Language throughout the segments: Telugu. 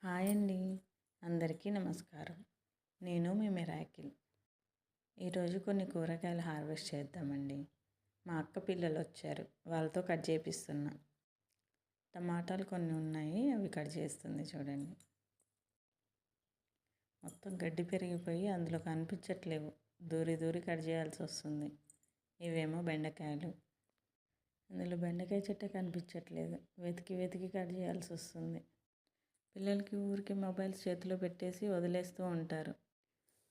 హాయ్ అండి, అందరికీ నమస్కారం. నేను మీ మిరాకిల్. ఈరోజు కొన్ని కూరగాయలు హార్వెస్ట్ చేద్దామండి. మా అక్క పిల్లలు వచ్చారు, వాళ్ళతో కట్ చేపిస్తున్నా. టమాటాలు కొన్ని ఉన్నాయి, అవి కట్ చేస్తుంది చూడండి. మొత్తం గడ్డి పెరిగిపోయి అందులో కనిపించట్లేవు, దూరి దూరి కట్ చేయాల్సి వస్తుంది. ఇవేమో బెండకాయలు, అందులో బెండకాయ చెట్టే కనిపించట్లేదు, వెతికి వెతికి కట్ చేయాల్సి వస్తుంది. పిల్లలకి ఊరికి మొబైల్స్ చేతిలో పెట్టేసి వదిలేస్తూ ఉంటారు.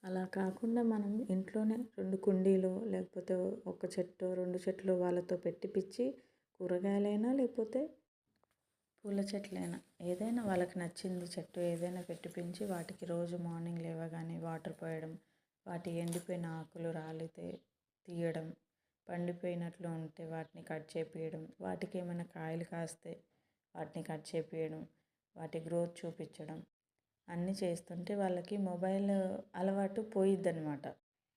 అలా కాకుండా మనం ఇంట్లోనే 2 కుండీలు లేకపోతే ఒక చెట్టు 2 చెట్లు వాళ్ళతో పెట్టిపిచ్చి కూరగాయలైనా లేకపోతే పూల చెట్లైనా ఏదైనా వాళ్ళకి నచ్చింది చెట్టు ఏదైనా పెట్టిపించి వాటికి రోజు మార్నింగ్ లేవగానే వాటర్ పోయడం, వాటి ఎండిపోయిన ఆకులు రాలితే తీయడం, పండిపోయినట్లు ఉంటే వాటిని కట్ చేపియడం, వాటికి ఏమైనా కాయలు కాస్తే వాటిని కట్ చేపియడం, వాటి గ్రోత్ చూపించడం అన్నీ చేస్తుంటే వాళ్ళకి మొబైల్ అలవాటు పోయిద్దనమాట.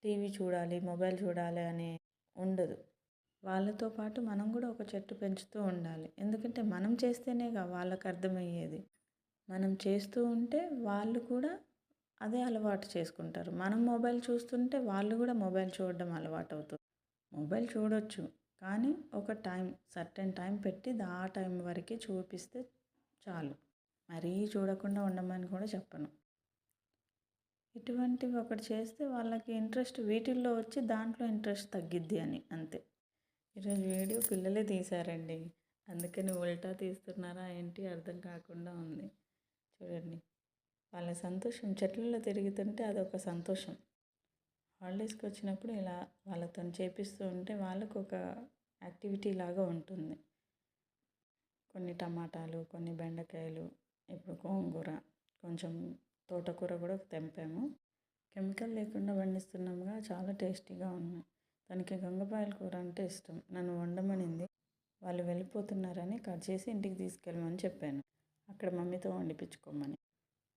టీవీ చూడాలి, మొబైల్ చూడాలి అనే ఉండదు. వాళ్ళతో పాటు మనం కూడా ఒక చెట్టు పెంచుతూ ఉండాలి. ఎందుకంటే మనం చేస్తేనేగా వాళ్ళకి అర్థమయ్యేది. మనం చేస్తూ ఉంటే వాళ్ళు కూడా అదే అలవాటు చేసుకుంటారు. మనం మొబైల్ చూస్తుంటే వాళ్ళు కూడా మొబైల్ చూడడం అలవాటు అవుతుంది. మొబైల్ చూడొచ్చు, కానీ ఒక సర్టెన్ టైం పెట్టి ఆ టైం వరకే చూపిస్తే చాలు. మరీ చూడకుండా ఉండమని కూడా చెప్పను. ఇటువంటివి ఒకటి చేస్తే వాళ్ళకి ఇంట్రెస్ట్ వీటిల్లో వచ్చి దాంట్లో ఇంట్రెస్ట్ తగ్గిద్ది అని అంతే. ఈరోజు వీడియో పిల్లలే తీశారండి, అందుకని ఉల్టా తీస్తున్నారా ఏంటి అర్థం కాకుండా ఉంది. చూడండి, వాళ్ళ సంతోషం చెట్లలో తిరుగుతుంటే అదొక సంతోషం. హాలిడేస్కి వచ్చినప్పుడు ఇలా వాళ్ళతో చేపిస్తూ ఉంటే వాళ్ళకు ఒక యాక్టివిటీ లాగా ఉంటుంది. కొన్ని టమాటాలు, కొన్ని బెండకాయలు, ఇప్పుడు గోంగూర, కొంచెం తోటకూర కూడా తెంపాము. కెమికల్ లేకుండా పండిస్తున్నాముగా, చాలా టేస్టీగా ఉన్నాయి. తనకి గంగపాయల కూర అంటే ఇష్టం, నన్ను వండమనింది. వాళ్ళు వెళ్ళిపోతున్నారని కట్ చేసి ఇంటికి తీసుకెళ్ళమని చెప్పాను, అక్కడ మమ్మీతో వండిపించుకోమని.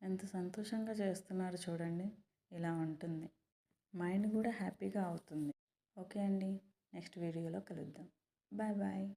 ఎంత సంతోషంగా చేస్తున్నారు చూడండి. ఇలా ఉంటుంది, మైండ్ కూడా హ్యాపీగా అవుతుంది. ఓకే అండి, నెక్స్ట్ వీడియోలో కలుద్దాం. Bye bye.